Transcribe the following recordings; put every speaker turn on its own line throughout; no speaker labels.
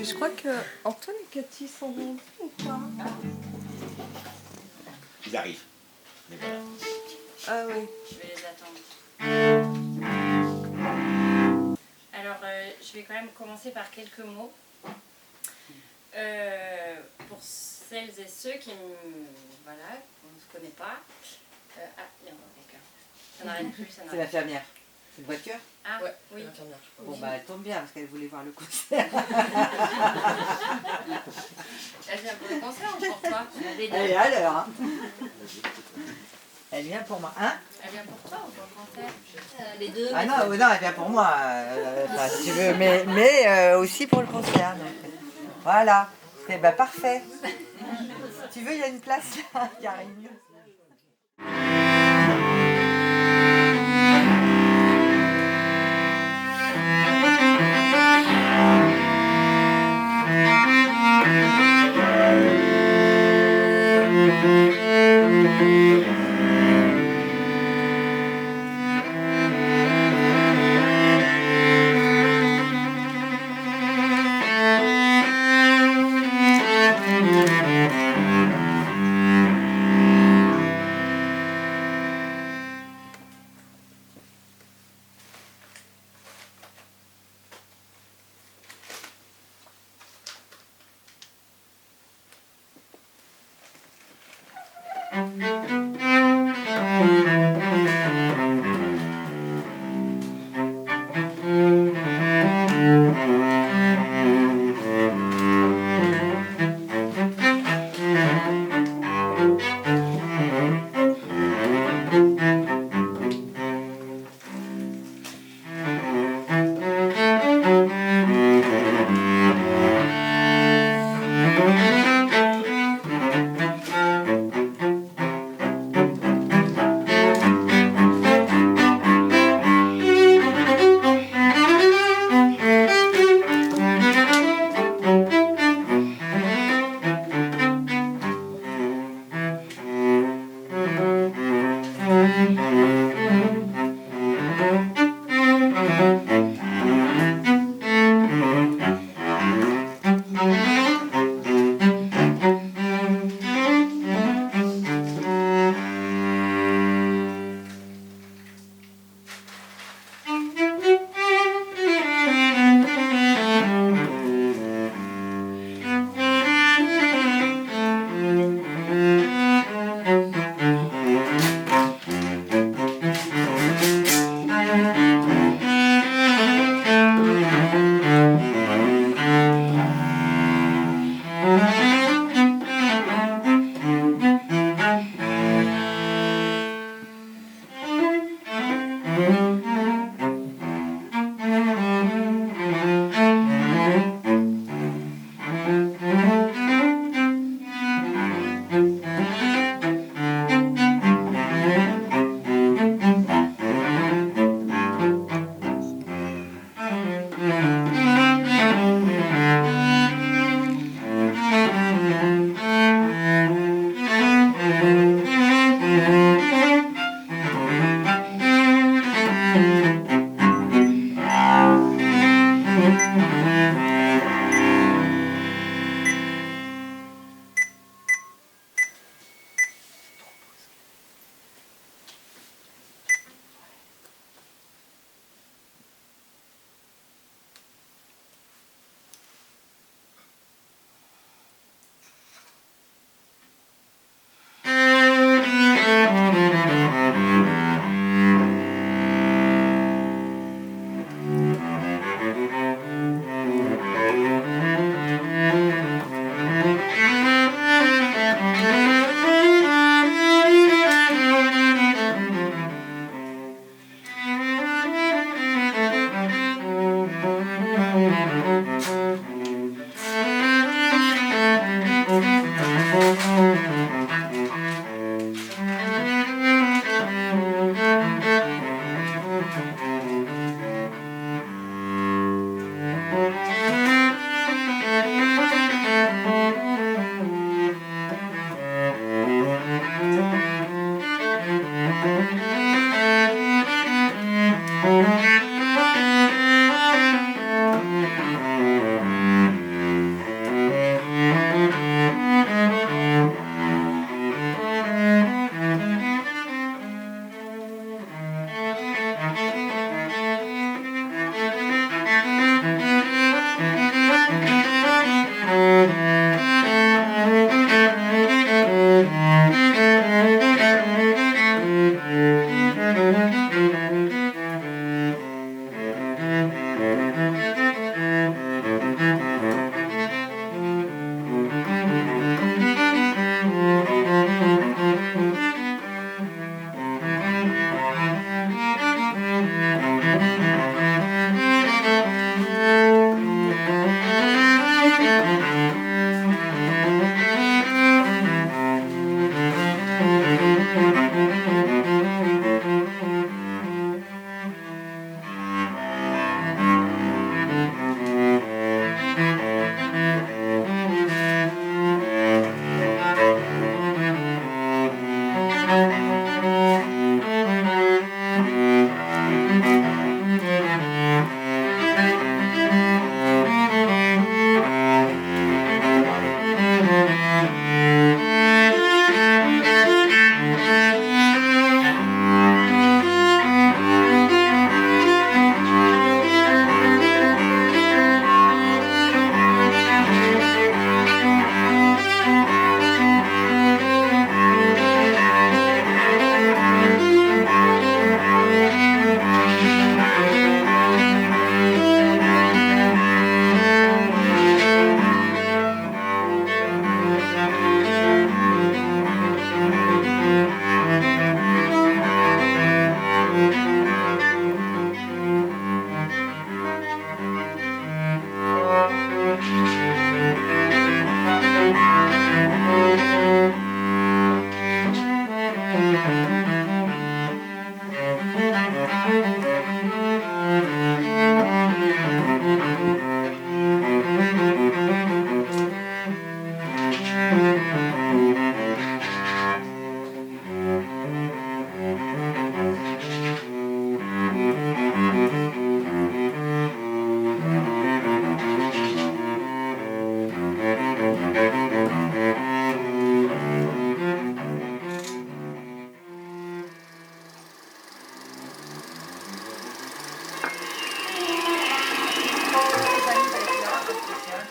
Et je crois que Antoine et Cathy sont venus ou pas?
Ils arrivent. Mais voilà.
Ah oui.
Je vais les attendre. Alors, je vais quand même commencer par quelques mots. Pour celles et ceux qui voilà, on ne se connaît pas. Ah, il y a encore quelqu'un. Ça n'arrête plus, ça
C'est
n'arrête
l'infirmière. C'est une voiture?
Ah,
Ouais,
oui.
l'infirmière, je crois.
Bon, bah, elle tombe bien parce qu'elle voulait voir le concert.
Elle vient pour le concert ou pour toi?
Elle est à l'heure. Hein. Elle vient pour moi. Hein?
Elle vient pour toi ou pour le concert? Les deux.
Ah non, non, elle vient pour moi. Enfin, si tu veux, mais aussi pour le concert. Donc. Voilà. C'est bah, parfait. Si tu veux, il y a une place là, Karine.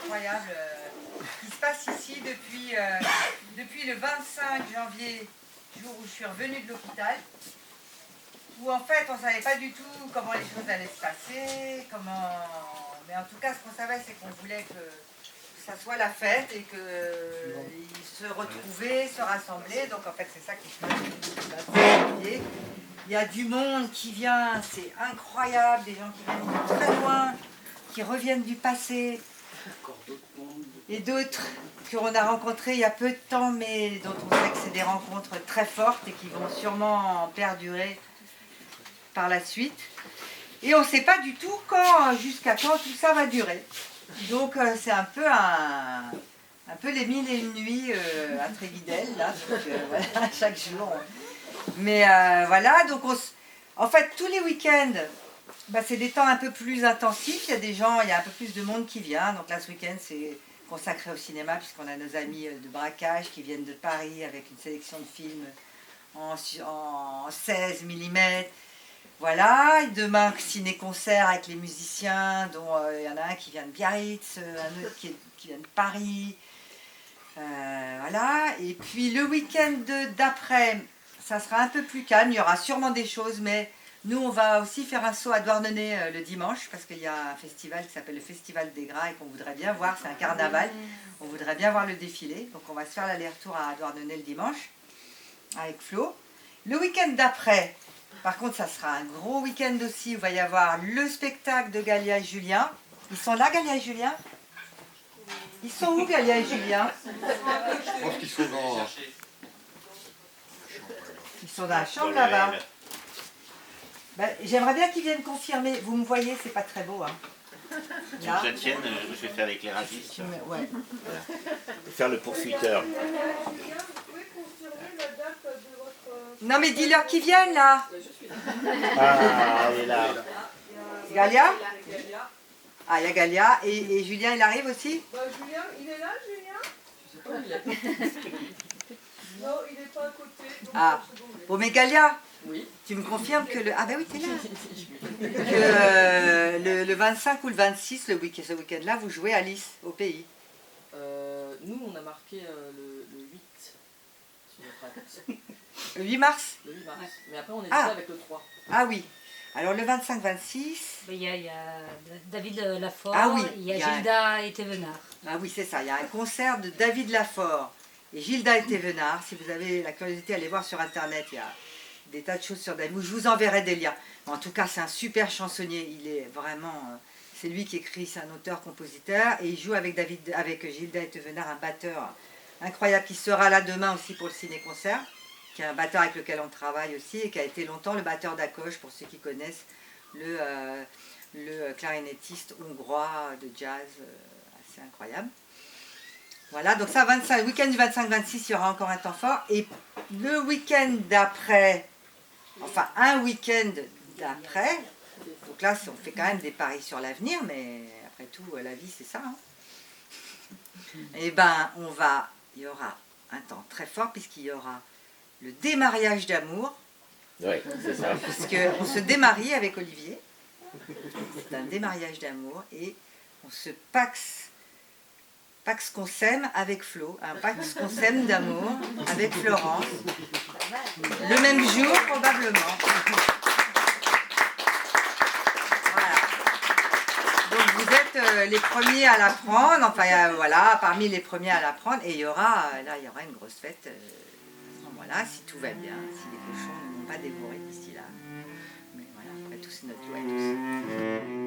Incroyable ce qui se passe ici depuis le 25 janvier, jour où je suis revenue de l'hôpital, où en fait on ne savait pas du tout comment les choses allaient se passer, mais en tout cas ce qu'on savait c'est qu'on voulait que ça soit la fête et qu'ils se retrouvaient, se rassemblaient, donc en fait c'est ça qui se passe. Il y a du monde qui vient, c'est incroyable, des gens qui viennent de très loin, qui reviennent du passé, et d'autres qu'on a rencontrés il y a peu de temps, mais dont on sait que c'est des rencontres très fortes et qui vont sûrement perdurer par la suite. Et on ne sait pas du tout jusqu'à quand tout ça va durer. Donc c'est un peu les 1001 nuits à Tréguidel, là, donc, voilà, chaque jour. Mais voilà, donc en fait tous les week-ends, c'est des temps un peu plus intensifs, il y a un peu plus de monde qui vient. Donc là ce week-end c'est consacré au cinéma puisqu'on a nos amis de braquage qui viennent de Paris avec une sélection de films en 16 mm. Voilà, demain ciné-concert avec les musiciens, dont il y en a un qui vient de Biarritz, un autre qui vient de Paris. Voilà, et puis le week-end d'après, ça sera un peu plus calme, il y aura sûrement des choses, mais nous on va aussi faire un saut à Douarnenez le dimanche, parce qu'il y a un festival qui s'appelle le Festival des Gras et qu'on voudrait bien voir, c'est un carnaval, on voudrait bien voir le défilé, donc on va se faire l'aller-retour à Douarnenez le dimanche, avec Flo. Le week-end d'après, par contre ça sera un gros week-end aussi, où il va y avoir le spectacle de Galia et Julien. Ils sont là, Galia et Julien? Ils sont où, Galia et Julien?
Je pense qu'ils sont dans...
Ils sont dans la chambre là-bas. J'aimerais bien qu'ils viennent confirmer. Vous me voyez, c'est pas très beau. Hein.
Tu me la tiennes, je vais faire l'éclairagiste.
Ouais.
Voilà. Faire le poursuiteur.
Non mais dis-leur qu'ils viennent là.
Ah, elle est là.
Galia? Ah, il y a Galia. Et Julien, il arrive aussi?
Julien, il est là, Julien? Je sais pas où il est. Non, il n'est pas à côté.
Ah, bon mais Galia,
oui.
Tu me confirmes que le... Ah ben oui, t'es là. Que le 25 ou le 26, ce week-end-là, vous jouez à Alice, au pays.
Nous, on a marqué le 8 sur notre acte.
Le 8 mars?
Le 8 mars. Mais après, on est avec le 3.
Ah oui. Alors le 25-26...
Il y a David Lafort,
ah oui,
il y a Gilda et Thévenard.
Ah oui, c'est ça. Il y a un concert de David Lafort et Gilda et Thévenard. Si vous avez la curiosité, allez voir sur Internet. Il y a des tas de choses sur David. Je vous enverrai des liens. En tout cas, c'est un super chansonnier. Il est vraiment... c'est lui qui écrit, c'est un auteur-compositeur. Et il joue avec Gilda et Thévenard, un batteur incroyable qui sera là demain aussi pour le ciné-concert, qui est un batteur avec lequel on travaille aussi et qui a été longtemps le batteur d'Akoche, pour ceux qui connaissent, le clarinettiste hongrois de jazz assez incroyable. Voilà, donc ça, le week-end du 25-26, il y aura encore un temps fort. Et le week-end d'après, enfin un week-end d'après, donc là, on fait quand même des paris sur l'avenir, mais après tout, la vie, c'est ça. Hein. Et ben, il y aura un temps très fort, puisqu'il y aura le démariage d'amour.
Oui, c'est ça.
Puisqu'on se démarie avec Olivier. C'est un démariage d'amour. Et on se pax qu'on s'aime avec Flo. Un pax qu'on s'aime d'amour avec Florence. Le même jour, probablement. Voilà. Donc vous êtes les premiers à l'apprendre. Enfin, voilà, parmi les premiers à l'apprendre. Et il y aura une grosse fête. Voilà, si tout va bien, si les cochons ne m'ont pas dévoré d'ici là. Mais voilà, après tout, c'est notre loi et tout.